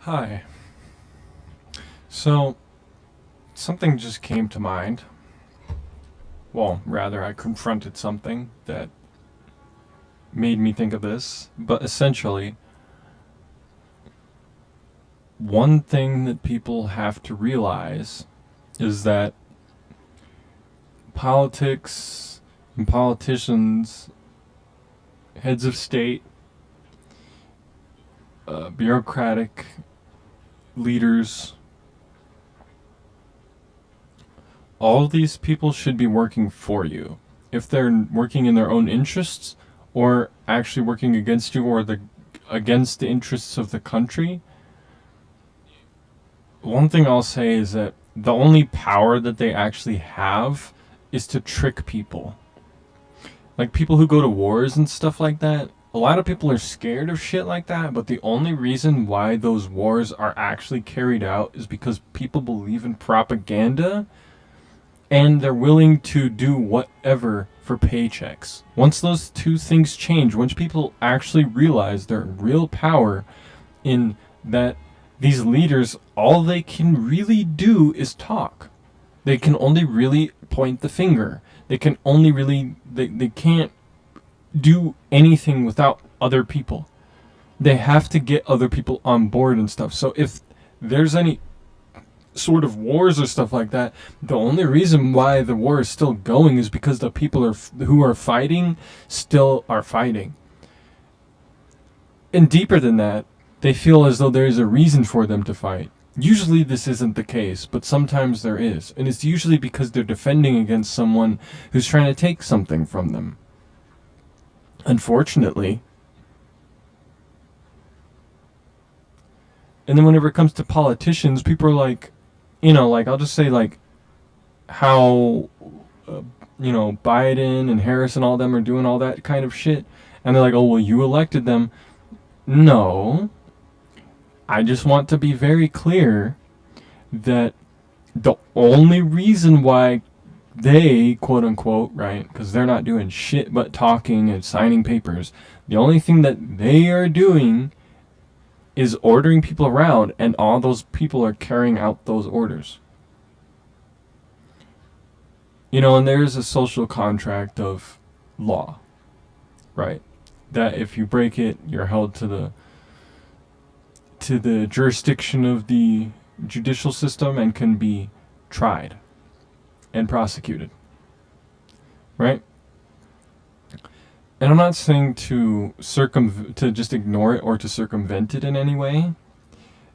Hi. So, something just came to mind. Well, rather, I confronted something that made me think of this. But essentially, one thing that people have to realize is that politics and politicians, heads of state, bureaucratic leaders, all of these people should be working for you. If they're working in their own interests or actually working against you or against the interests of the country, one thing I'll say is that the only power that they actually have is to trick people. Like people who go to wars and stuff like that, a lot of people are scared of shit like that, but the only reason why those wars are actually carried out is because people believe in propaganda and they're willing to do whatever for paychecks. Once those two things change, once people actually realize their real power in that these leaders, all they can really do is talk. They can only really point the finger. They can only really, they can't do anything without other people. They have to get other people on board and stuff. So if there's any sort of wars or stuff like that, the only reason why the war is still going is because the people who are fighting still are fighting. And deeper than that, they feel as though there is a reason for them to fight. Usually this isn't the case, but sometimes there is. And it's usually because they're defending against someone who's trying to take something from them. Unfortunately. And then whenever it comes to politicians, people are like, I'll just say like how, Biden and Harris and all them are doing all that kind of shit. And they're like, oh, well, you elected them. No. I just want to be very clear that the only reason why they, quote unquote, right, because they're not doing shit but talking and signing papers, the only thing that they are doing is ordering people around, and all those people are carrying out those orders. And there's a social contract of law, right? That if you break it, you're held to the jurisdiction of the judicial system and can be tried and prosecuted, right? And I'm not saying to just ignore it or to circumvent it in any way,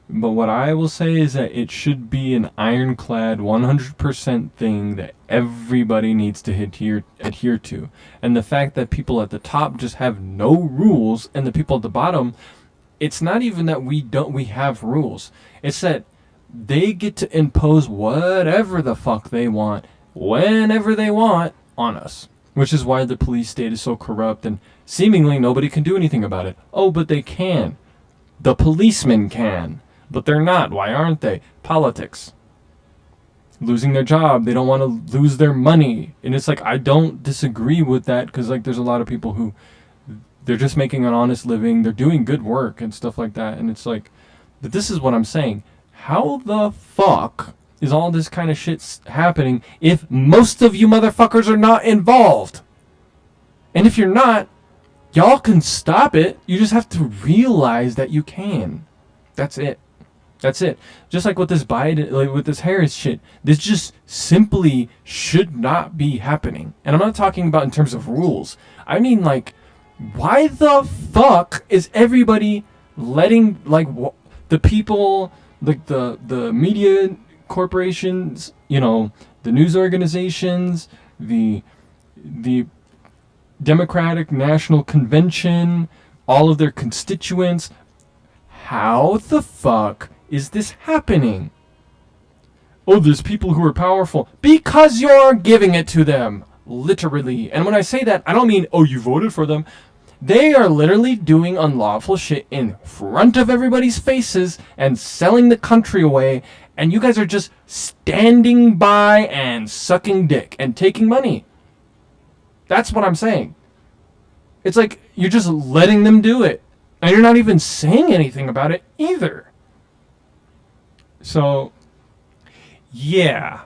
but what I will say is that it should be an ironclad 100% thing that everybody needs to adhere to. And the fact that people at the top just have no rules and the people at the bottom, it's not even that we have rules. It's that they get to impose whatever the fuck they want, whenever they want, on us. Which is why the police state is so corrupt and seemingly nobody can do anything about it. Oh, but they can. The policemen can. But they're not. Why aren't they? Politics. Losing their job. They don't want to lose their money. And it's like, I don't disagree with that because like there's a lot of people who they're just making an honest living. They're doing good work and stuff like that. And it's like, but this is what I'm saying. How the fuck is all this kind of shit happening if most of you motherfuckers are not involved? And if you're not, y'all can stop it. You just have to realize that you can. That's it. That's it. Just like with this Biden, like with this Harris shit, this just simply should not be happening. And I'm not talking about in terms of rules. I mean, like, why the fuck is everybody letting, like, the people, like, the media corporations, the news organizations, the Democratic National Convention, all of their constituents, how the fuck is this happening? Oh, there's people who are powerful. Because you're giving it to them. Literally. And when I say that, I don't mean, oh, you voted for them. They are literally doing unlawful shit in front of everybody's faces and selling the country away. And you guys are just standing by and sucking dick and taking money. That's what I'm saying. It's like you're just letting them do it. And you're not even saying anything about it either. So Yeah.